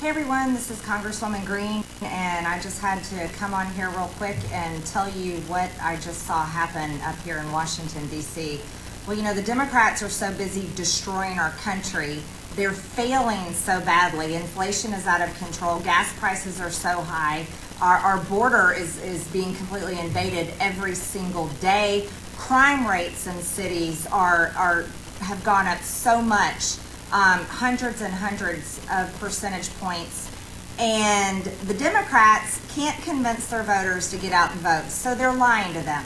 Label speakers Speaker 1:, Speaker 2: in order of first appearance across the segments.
Speaker 1: Hey everyone, this is Congresswoman Greene, and I just had to come on here real quick and tell you what I just saw happen up here in Washington, D.C. Well, you know, the Democrats are so busy destroying our country. They're failing so badly. Inflation is out of control. Gas prices are so high. Our border is being completely invaded every single day. Crime rates in cities have gone up so much. Hundreds and hundreds of percentage points, and the Democrats can't convince their voters to get out and vote, so they're lying to them.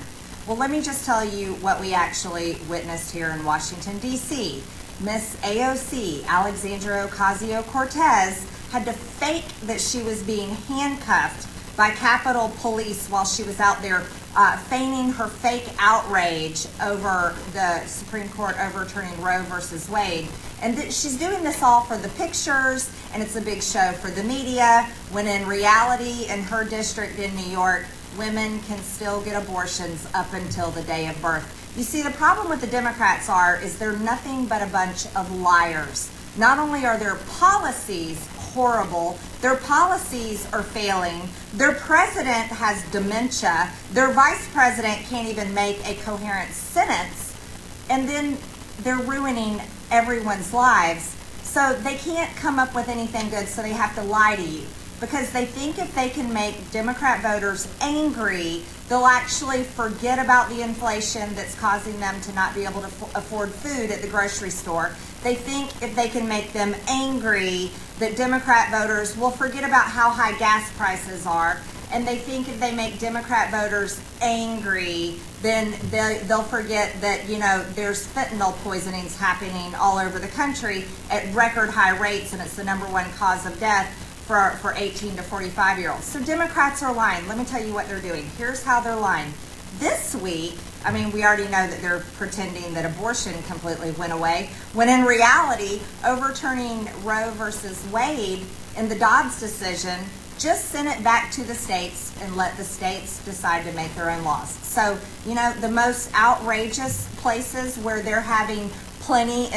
Speaker 1: Well, let me just tell you what we actually witnessed here in Washington, D.C. Miss AOC, Alexandria Ocasio-Cortez, had to fake that she was being handcuffed by Capitol Police while she was out there feigning her fake outrage over the Supreme Court overturning Roe versus Wade. And she's doing this all for the pictures, and it's a big show for the media, when in reality, in her district in New York, women can still get abortions up until the day of birth. You see, the problem with the Democrats is they're nothing but a bunch of liars. Not only are their policies horrible, their policies are failing, their president has dementia, their vice president can't even make a coherent sentence, and then they're ruining everyone's lives. So they can't come up with anything good, so they have to lie to you, because they think if they can make Democrat voters angry, they'll actually forget about the inflation that's causing them to not be able to afford food at the grocery store. They think if they can make them angry, that Democrat voters will forget about how high gas prices are. And they think if they make Democrat voters angry, then they'll forget that, you know, there's fentanyl poisonings happening all over the country at record high rates, and it's the #1 cause of death for 18 to 45-year-olds. So Democrats are lying. Let me tell you what they're doing. Here's how they're lying. This week, I mean, we already know that they're pretending that abortion completely went away, when in reality, overturning Roe versus Wade in the Dobbs decision just sent it back to the states and let the states decide to make their own laws. So, you know, the most outrageous places where they're having plenty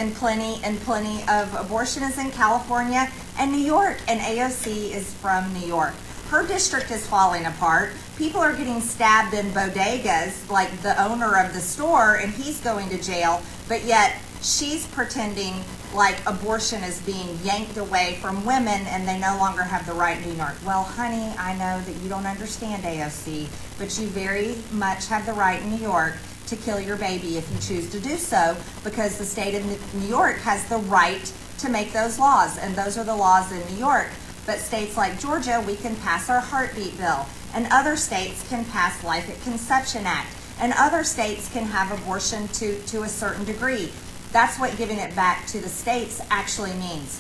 Speaker 1: of abortion is in California and New York, and AOC is from New York. Her district is falling apart. People are getting stabbed in bodegas, like the owner of the store, and he's going to jail, but yet she's pretending like abortion is being yanked away from women and they no longer have the right in New York. Well, honey, I know that you don't understand, AOC, but you very much have the right in New York to kill your baby if you choose to do so, because the state of New York has the right to make those laws, and those are the laws in New York. But states like Georgia, we can pass our heartbeat bill, and other states can pass Life at Conception Act, and other states can have abortion to a certain degree. That's what giving it back to the states actually means.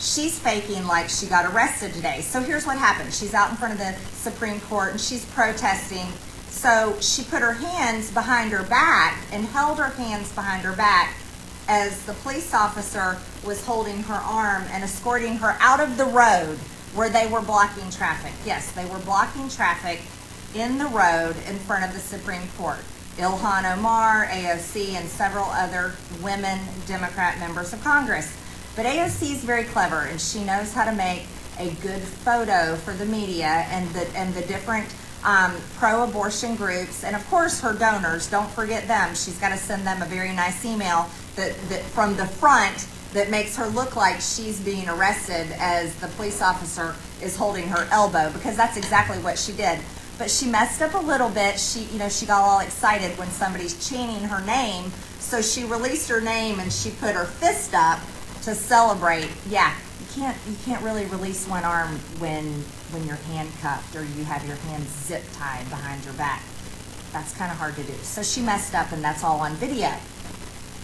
Speaker 1: She's faking like she got arrested today. So here's what happened. She's out in front of the Supreme Court and she's protesting. So she put her hands behind her back and held her hands behind her back as the police officer was holding her arm and escorting her out of the road where they were blocking traffic. Yes, they were blocking traffic in the road in front of the Supreme Court. Ilhan Omar, AOC, and several other women Democrat members of Congress. But AOC is very clever, and she knows how to make a good photo for the media and the different pro-abortion groups, and of course her donors. Don't forget them. She's got to send them a very nice email that from the front that makes her look like she's being arrested as the police officer is holding her elbow, because that's exactly what she did. But she messed up a little bit. She got all excited when somebody's chanting her name, so she released her name and she put her fist up to celebrate. Yeah, you can't really release one arm when you're handcuffed or you have your hands zip tied behind your back. That's kind of hard to do. So she messed up, and that's all on video.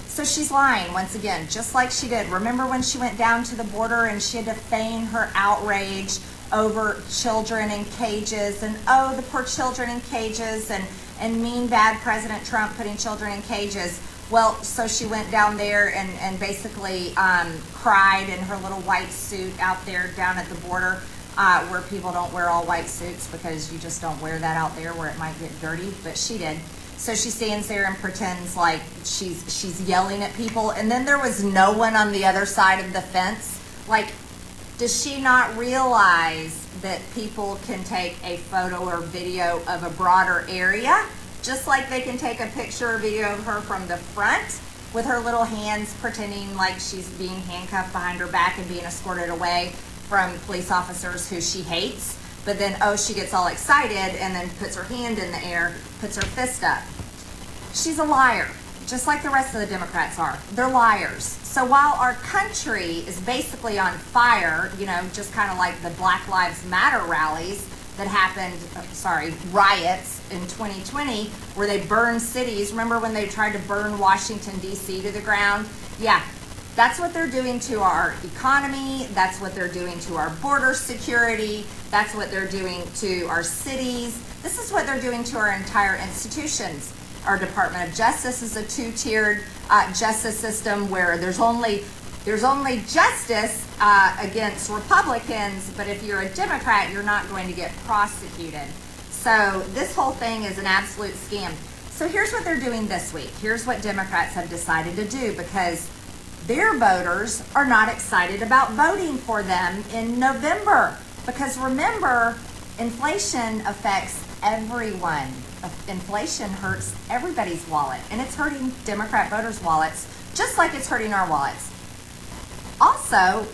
Speaker 1: So she's lying once again, just like she did. Remember when she went down to the border and she had to feign her outrage over children in cages, and oh, the poor children in cages, and mean bad President Trump putting children in cages. Well, so she went down there and basically cried in her little white suit out there down at the border, where people don't wear all white suits, because you just don't wear that out there where it might get dirty, but she did. So she stands there and pretends like she's yelling at people, and then there was no one on the other side of the fence. Like, Does she not realize that people can take a photo or video of a broader area, just like they can take a picture or video of her from the front with her little hands pretending like she's being handcuffed behind her back and being escorted away from police officers who she hates, but then, oh, she gets all excited and then puts her hand in the air, puts her fist up. She's a liar, just like the rest of the Democrats are. They're liars. So while our country is basically on fire, just kind of like the Black Lives Matter rallies that happened, riots in 2020, where they burned cities. Remember when they tried to burn Washington, D.C. to the ground? Yeah, that's what they're doing to our economy. That's what they're doing to our border security. That's what they're doing to our cities. This is what they're doing to our entire institutions. Our Department of Justice is a two-tiered justice system where there's only justice against Republicans, but if you're a Democrat, you're not going to get prosecuted. So this whole thing is an absolute scam. So here's what they're doing this week. Here's what Democrats have decided to do, because their voters are not excited about voting for them in November. Because remember, inflation affects everyone. Inflation hurts everybody's wallet, and it's hurting Democrat voters' wallets just like it's hurting our wallets. Also,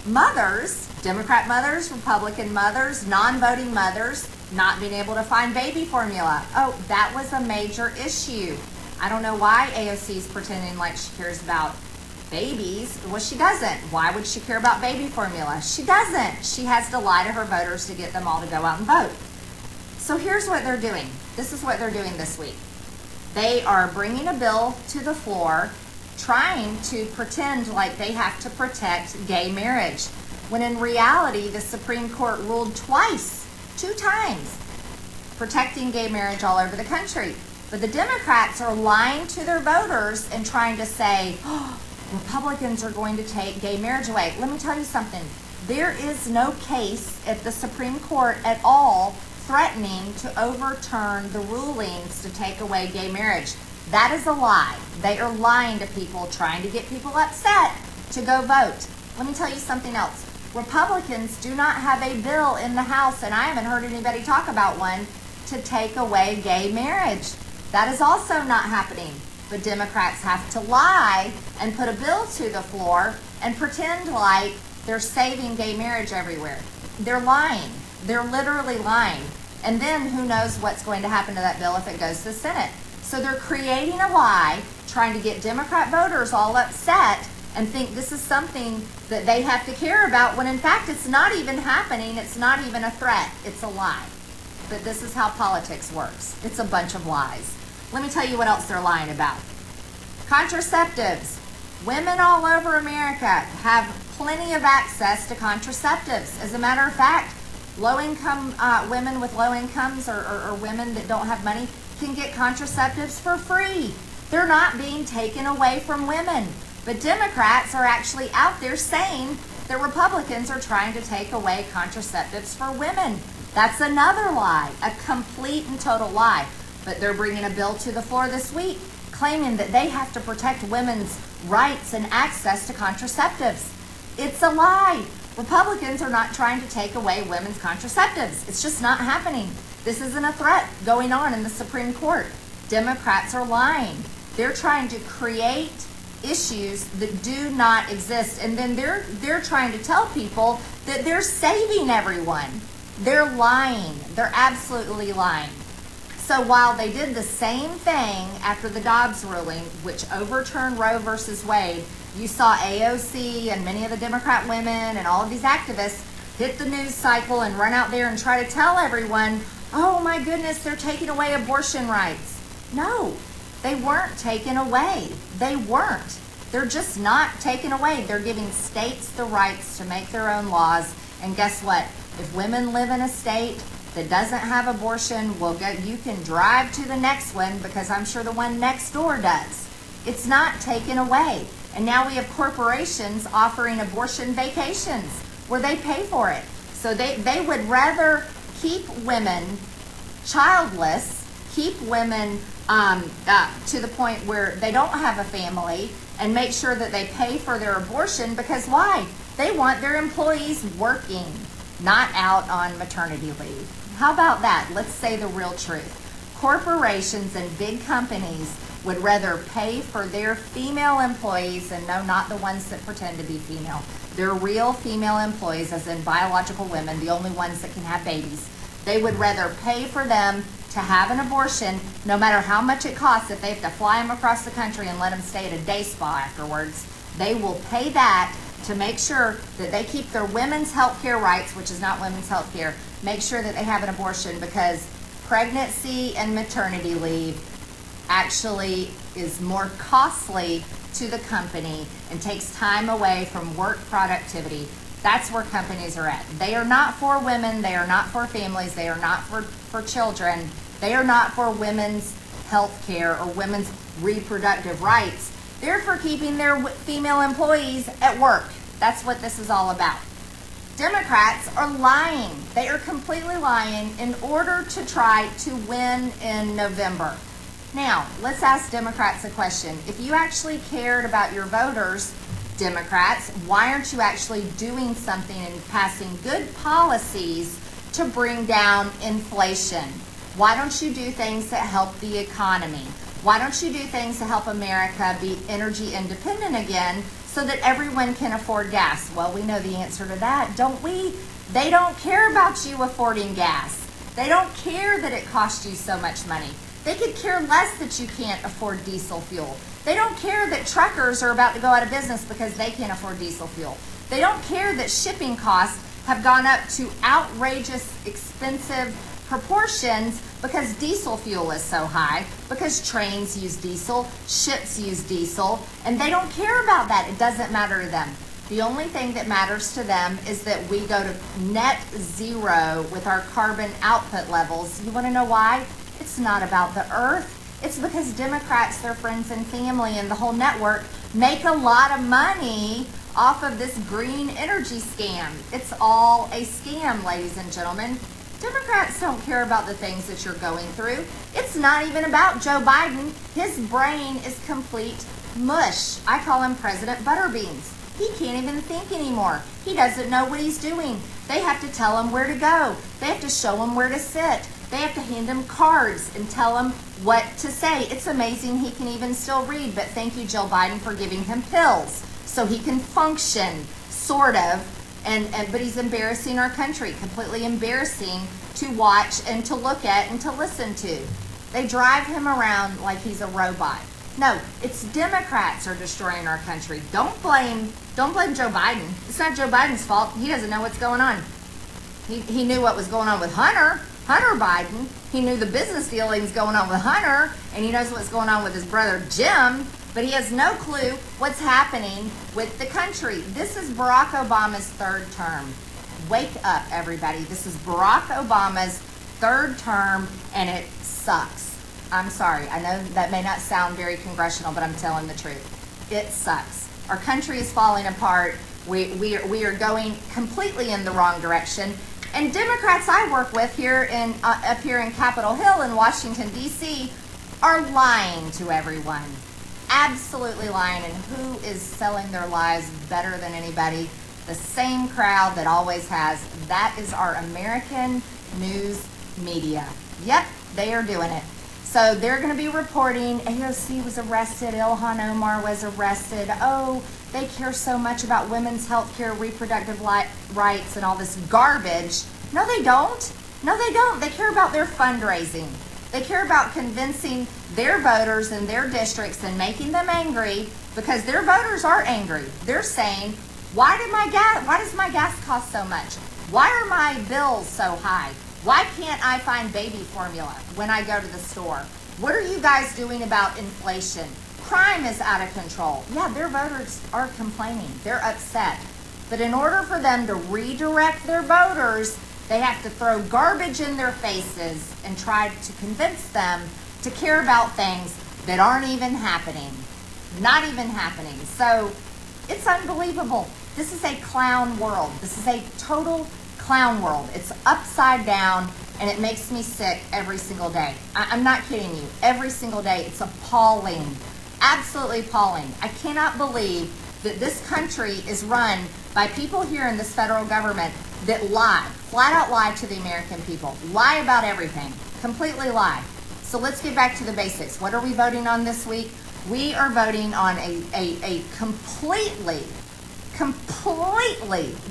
Speaker 1: mothers, Democrat mothers, Republican mothers, non-voting mothers, not being able to find baby formula. Oh, that was a major issue. I don't know why AOC is pretending like she cares about babies. Well, she doesn't. Why would she care about baby formula? She doesn't. She has to lie to her voters to get them all to go out and vote. So here's what they're doing. This is what they're doing this week. They are bringing a bill to the floor trying to pretend like they have to protect gay marriage, when in reality the Supreme Court ruled two times, protecting gay marriage all over the country. But the Democrats are lying to their voters and trying to say, oh, Republicans are going to take gay marriage away. Let me tell you something. There is no case at the Supreme Court at all threatening to overturn the rulings to take away gay marriage. That is a lie. They are lying to people, trying to get people upset to go vote. Let me tell you something else. Republicans do not have a bill in the House, and I haven't heard anybody talk about one, to take away gay marriage. That is also not happening. But Democrats have to lie and put a bill to the floor and pretend like they're saving gay marriage everywhere. They're lying. They're literally lying. And then who knows what's going to happen to that bill if it goes to the Senate. So they're creating a lie, trying to get Democrat voters all upset and think this is something that they have to care about, when in fact it's not even happening. It's not even a threat. It's a lie. But this is how politics works. It's a bunch of lies. Let me tell you what else they're lying about. Contraceptives. Women all over America have plenty of access to contraceptives. As a matter of fact, low-income women with low incomes or women that don't have money can get contraceptives for free. They're not being taken away from women. But Democrats are actually out there saying that Republicans are trying to take away contraceptives for women. That's another lie, a complete and total lie. But they're bringing a bill to the floor this week claiming that they have to protect women's rights and access to contraceptives. It's a lie. Republicans are not trying to take away women's contraceptives. It's just not happening. This isn't a threat going on in the Supreme Court. Democrats are lying. They're trying to create issues that do not exist, and then they're trying to tell people that they're saving everyone. They're lying. They're absolutely lying. So while they did the same thing after the Dobbs ruling, which overturned Roe versus Wade, you saw AOC and many of the Democrat women and all of these activists hit the news cycle and run out there and try to tell everyone, oh my goodness, they're taking away abortion rights. No, they weren't taken away. They weren't. They're just not taken away. They're giving states the rights to make their own laws. And guess what? If women live in a state that doesn't have abortion, you can drive to the next one, because I'm sure the one next door does. It's not taken away. And now we have corporations offering abortion vacations where they pay for it. So they would rather keep women childless, keep women to the point where they don't have a family, and make sure that they pay for their abortion, because why? They want their employees working, not out on maternity leave. How about that? Let's say the real truth. Corporations and big companies would rather pay for their female employees, and no, not the ones that pretend to be female. They're real female employees, as in biological women, the only ones that can have babies. They would rather pay for them to have an abortion, no matter how much it costs. If they have to fly them across the country and let them stay at a day spa afterwards, they will pay that to make sure that they keep their women's health care rights, which is not women's health care, make sure that they have an abortion, because pregnancy and maternity leave actually is more costly to the company and takes time away from work productivity. That's where companies are at. They are not for women. They are not for families. They are not for children. They are not for women's health care or women's reproductive rights. They're for keeping their female employees at work. That's what this is all about. Democrats are lying. They are completely lying in order to try to win in November. Now, let's ask Democrats a question. If you actually cared about your voters, Democrats, why aren't you actually doing something and passing good policies to bring down inflation? Why don't you do things that help the economy? Why don't you do things to help America be energy independent again so that everyone can afford gas? Well, we know the answer to that, don't we? They don't care about you affording gas. They don't care that it costs you so much money. They could care less that you can't afford diesel fuel. They don't care that truckers are about to go out of business because they can't afford diesel fuel. They don't care that shipping costs have gone up to outrageous, expensive proportions because diesel fuel is so high, because trains use diesel, ships use diesel, and they don't care about that. It doesn't matter to them. The only thing that matters to them is that we go to net zero with our carbon output levels. You want to know why? It's not about the earth. It's because Democrats, their friends and family, and the whole network make a lot of money off of this green energy scam. It's all a scam, ladies and gentlemen. Democrats don't care about the things that you're going through. It's not even about Joe Biden. His brain is complete mush. I call him President Butterbeans. He can't even think anymore. He doesn't know what he's doing. They have to tell him where to go. They have to show him where to sit. They have to hand him cards and tell him what to say. It's amazing he can even still read, but thank you, Joe Biden, for giving him pills so he can function, sort of. But he's embarrassing our country, completely embarrassing to watch and to look at and to listen to. They drive him around like he's a robot. No, it's Democrats are destroying our country. Don't blame Joe Biden. It's not Joe Biden's fault. He doesn't know what's going on. He knew what was going on with Hunter Biden. He knew the business dealings going on with Hunter, and he knows what's going on with his brother Jim, but he has no clue what's happening with the country. This is Barack Obama's third term. Wake up, everybody. This is Barack Obama's third term, and it sucks. I'm sorry. I know that may not sound very congressional, but I'm telling the truth. It sucks. Our country is falling apart. We are going completely in the wrong direction. And Democrats I work with up here in Capitol Hill in Washington, D.C., are lying to everyone. Absolutely lying. And who is selling their lies better than anybody? The same crowd that always has. That is our American news media. Yep, they are doing it. So they're going to be reporting, AOC was arrested, Ilhan Omar was arrested. Oh, they care so much about women's health care, reproductive rights, and all this garbage. No, they don't. No, they don't. They care about their fundraising. They care about convincing their voters in their districts and making them angry, because their voters are angry. They're saying, why does my gas cost so much? Why are my bills so high? Why can't I find baby formula when I go to the store? What are you guys doing about inflation? Crime is out of control. Yeah, their voters are complaining. They're upset. But in order for them to redirect their voters, they have to throw garbage in their faces and try to convince them to care about things that aren't even happening. Not even happening. So it's unbelievable. This is a clown world. This is a total clown world. It's upside down, and it makes me sick every single day. I'm not kidding you. Every single day, it's appalling absolutely appalling. I cannot believe that this country is run by people here in this federal government that lie, flat out lie to the American people, lie about everything, completely lie. So let's get back to the basics. What are we voting on this week? We are voting on a completely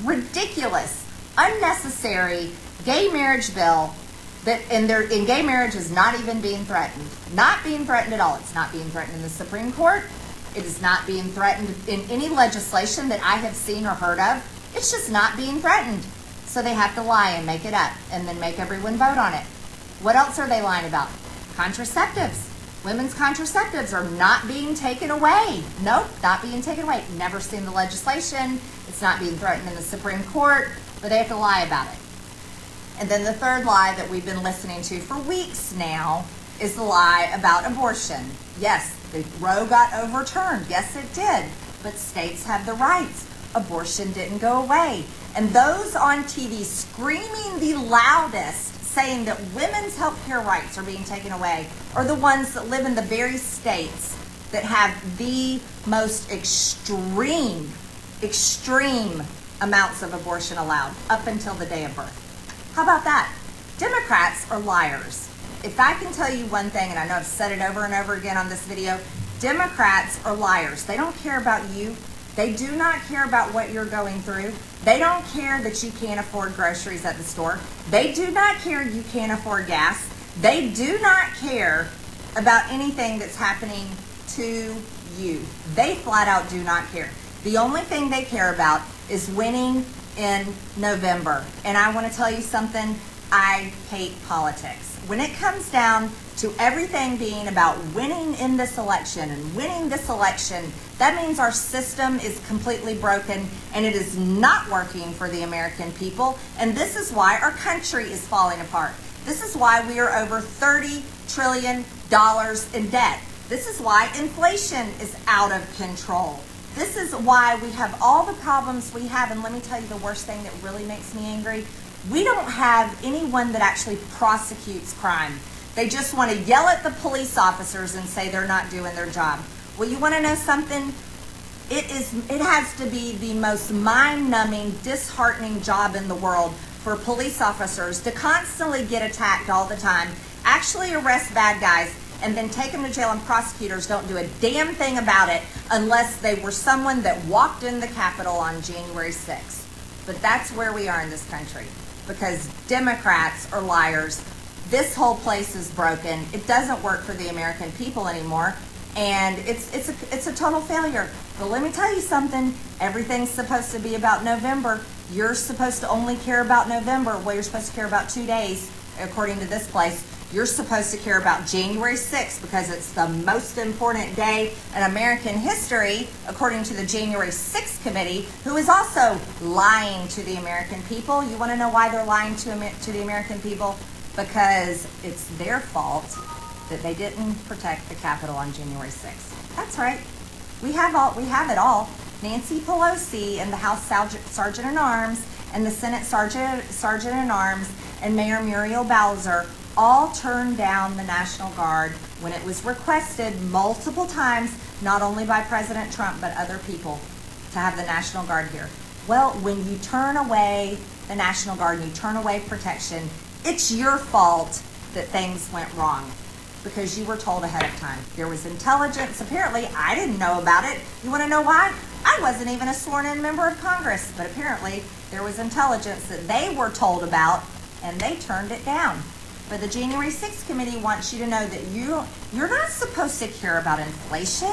Speaker 1: ridiculous, unnecessary gay marriage bill that in gay marriage is not even being threatened. Not being threatened at all. It's not being threatened in the Supreme Court. It is not being threatened in any legislation that I have seen or heard of. It's just not being threatened. So they have to lie and make it up and then make everyone vote on it. What else are they lying about? Contraceptives. Women's contraceptives are not being taken away. Nope, not being taken away. Never seen the legislation. It's not being threatened in the Supreme Court, but they have to lie about it. And then the third lie that we've been listening to for weeks now is the lie about abortion. Yes, the Roe got overturned. Yes, it did. But states have the rights. Abortion didn't go away. And those on TV screaming the loudest, saying that women's health care rights are being taken away, are the ones that live in the very states that have the most extreme amounts of abortion allowed up until the day of birth. How about that? Democrats are liars. If I can tell you one thing, and I know I've said it over and over again on this video, Democrats are liars. They don't care about you. They do not care about what you're going through. They don't care that you can't afford groceries at the store. They do not care you can't afford gas. They do not care about anything that's happening to you. They flat out do not care. The only thing they care about is winning in November. And I want to tell you something, I hate politics. When it comes down to everything being about winning in this election and winning this election, that means our system is completely broken and it is not working for the American people. And this is why our country is falling apart. This is why we are over $30 trillion in debt. This is why inflation is out of control. This is why we have all the problems we have. And let me tell you the worst thing that really makes me angry. We don't have anyone that actually prosecutes crime. They just want to yell at the police officers and say they're not doing their job. Well, you want to know something? It has to be the most mind-numbing, disheartening job in the world for police officers to constantly get attacked all the time, actually arrest bad guys, and then take them to jail, and prosecutors don't do a damn thing about it unless they were someone that walked in the Capitol on January 6th. But that's where we are in this country, because Democrats are liars. This whole place is broken. It doesn't work for the American people anymore, and it's a total failure. But let me tell you something, everything's supposed to be about November. You're supposed to only care about November. Well, you're supposed to care about 2 days, according to this place. You're supposed to care about January 6th because it's the most important day in American history, according to the January 6th committee, who is also lying to the American people. You want to know why they're lying to the American people? Because it's their fault that they didn't protect the Capitol on January 6th. That's right. We have it all. Nancy Pelosi and the House Sergeant-at-Arms and the Senate Sergeant-at-Arms and Mayor Muriel Bowser all turned down the National Guard when it was requested multiple times, not only by President Trump, but other people, to have the National Guard here. Well, when you turn away the National Guard and you turn away protection, it's your fault that things went wrong because you were told ahead of time. There was intelligence. Apparently, I didn't know about it. You want to know why? I wasn't even a sworn-in member of Congress, but apparently there was intelligence that they were told about, and they turned it down. But the January 6th committee wants you to know that you're not supposed to care about inflation.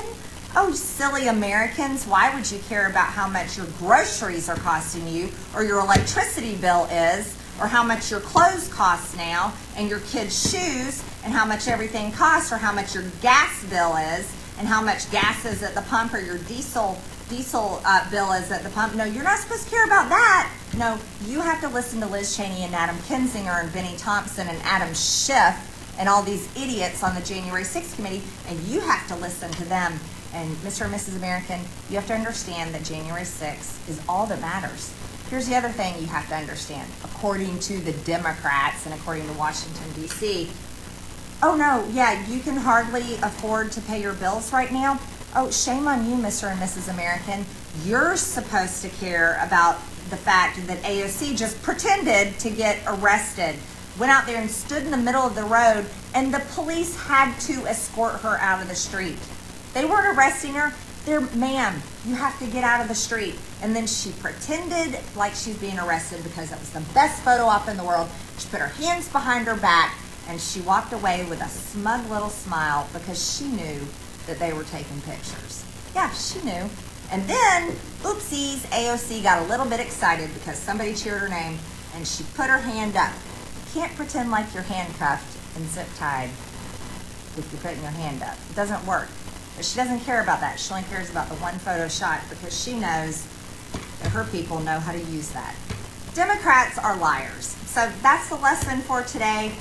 Speaker 1: Oh, silly Americans, why would you care about how much your groceries are costing you, or your electricity bill is, or how much your clothes cost now, and your kids' shoes, and how much everything costs, or how much your gas bill is, and how much gas is at the pump, or your diesel bill is at the pump? No, you're not supposed to care about that. No, you have to listen to Liz Cheney and Adam Kinzinger and Benny Thompson and Adam Schiff and all these idiots on the January 6th committee, and you have to listen to them. And Mr. and Mrs. American, you have to understand that January 6th is all that matters. Here's the other thing you have to understand. According to the Democrats and according to Washington, D.C., Oh no, yeah, you can hardly afford to pay your bills right now. Oh, shame on you, Mr. and Mrs. American. You're supposed to care about the fact that AOC just pretended to get arrested, went out there and stood in the middle of the road, and the police had to escort her out of the street. They weren't arresting her. They're, ma'am, you have to get out of the street. And then she pretended like she's being arrested because it was the best photo op in the world. She put her hands behind her back and she walked away with a smug little smile because she knew that they were taking pictures. Yeah, she knew. And then, oopsies, AOC got a little bit excited because somebody cheered her name and she put her hand up. You can't pretend like you're handcuffed and zip-tied if you're putting your hand up. It doesn't work. But she doesn't care about that. She only cares about the one photo shot because she knows that her people know how to use that. Democrats are liars. So that's the lesson for today.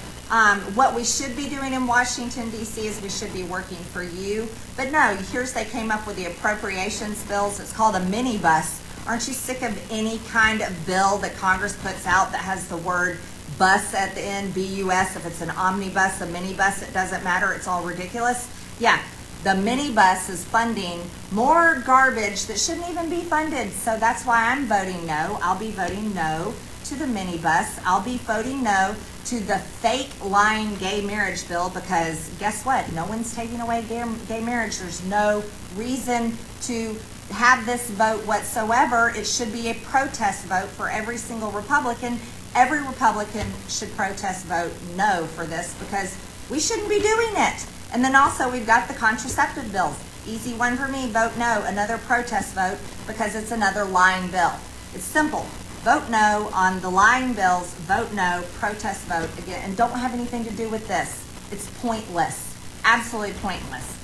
Speaker 1: What we should be doing in Washington, D.C. is we should be working for you. But no, here's they came up with the appropriations bills. It's called a minibus. Aren't you sick of any kind of bill that Congress puts out that has the word bus at the end, B-U-S? If it's an omnibus, a minibus, it doesn't matter. It's all ridiculous. Yeah, the minibus is funding more garbage that shouldn't even be funded. So that's why I'm voting no. I'll be voting no to the minibus. I'll be voting no to the fake lying gay marriage bill because guess what? No one's taking away gay marriage. There's no reason to have this vote whatsoever. It should be a protest vote for every single Republican. Every Republican should protest vote no for this because we shouldn't be doing it. And then also we've got the contraceptive bills. Easy one for me, vote no. Another protest vote because it's another lying bill. It's simple. Vote no on the lying bills, vote no, protest vote again, and don't have anything to do with this. It's pointless, absolutely pointless.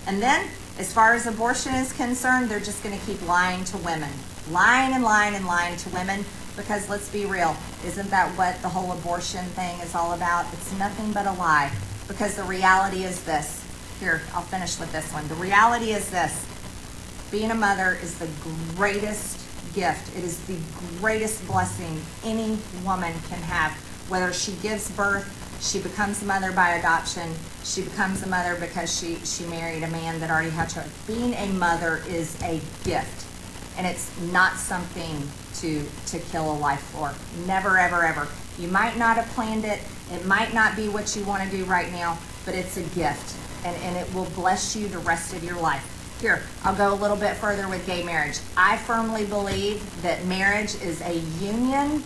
Speaker 1: And then, as far as abortion is concerned, they're just gonna keep lying to women. Lying and lying and lying to women because let's be real, isn't that what the whole abortion thing is all about? It's nothing but a lie because the reality is this. Here, I'll finish with this one. The reality is this. Being a mother is the greatest gift. It is the greatest blessing any woman can have. Whether she gives birth, she becomes a mother by adoption, she becomes a mother because she married a man that already had children. Being a mother is a gift, and it's not something to kill a life for. Never, ever, ever. You might not have planned it. It might not be what you want to do right now, but it's a gift, and it will bless you the rest of your life. Here, I'll go a little bit further with gay marriage. I firmly believe that marriage is a union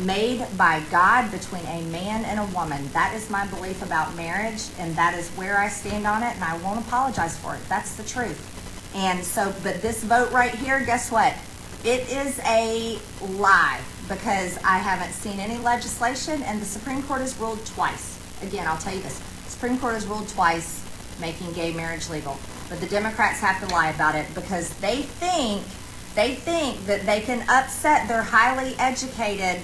Speaker 1: made by God between a man and a woman. That is my belief about marriage, and that is where I stand on it, and I won't apologize for it. That's the truth. And so, but this vote right here, guess what? It is a lie because I haven't seen any legislation, and the Supreme Court has ruled twice. Again, I'll tell you this. The Supreme Court has ruled twice making gay marriage legal. But the Democrats have to lie about it because they think that they can upset their highly educated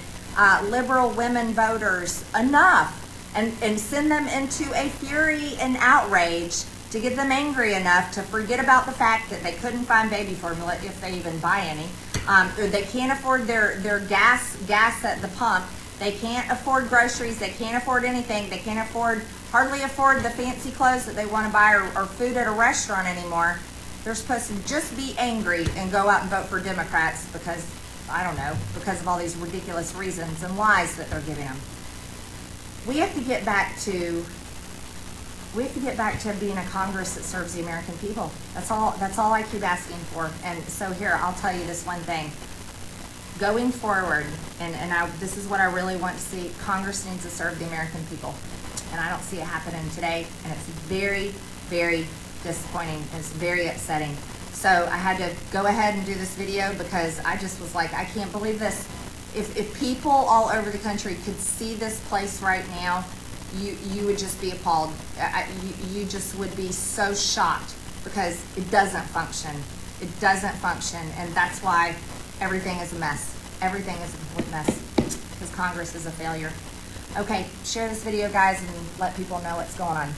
Speaker 1: liberal women voters enough and send them into a fury and outrage to get them angry enough to forget about the fact that they couldn't find baby formula if they even buy any. Or they can't afford their gas at the pump. They can't afford groceries. They can't afford anything. They can't hardly afford the fancy clothes that they want to buy or food at a restaurant anymore. They're supposed to just be angry and go out and vote for Democrats because, I don't know, because of all these ridiculous reasons and lies that they're giving them. We have to get back to being a Congress that serves the American people. That's all I keep asking for. And so here, I'll tell you this one thing. Going forward, this is what I really want to see, Congress needs to serve the American people. And I don't see it happening today, and it's very, very disappointing. It's very upsetting. So I had to go ahead and do this video because I just was like, I can't believe this. If people all over the country could see this place right now, you would just be appalled. You just would be so shocked because it doesn't function. It doesn't function, and that's why everything is a mess. Everything is a complete mess because Congress is a failure. Okay, share this video, guys, and let people know what's going on.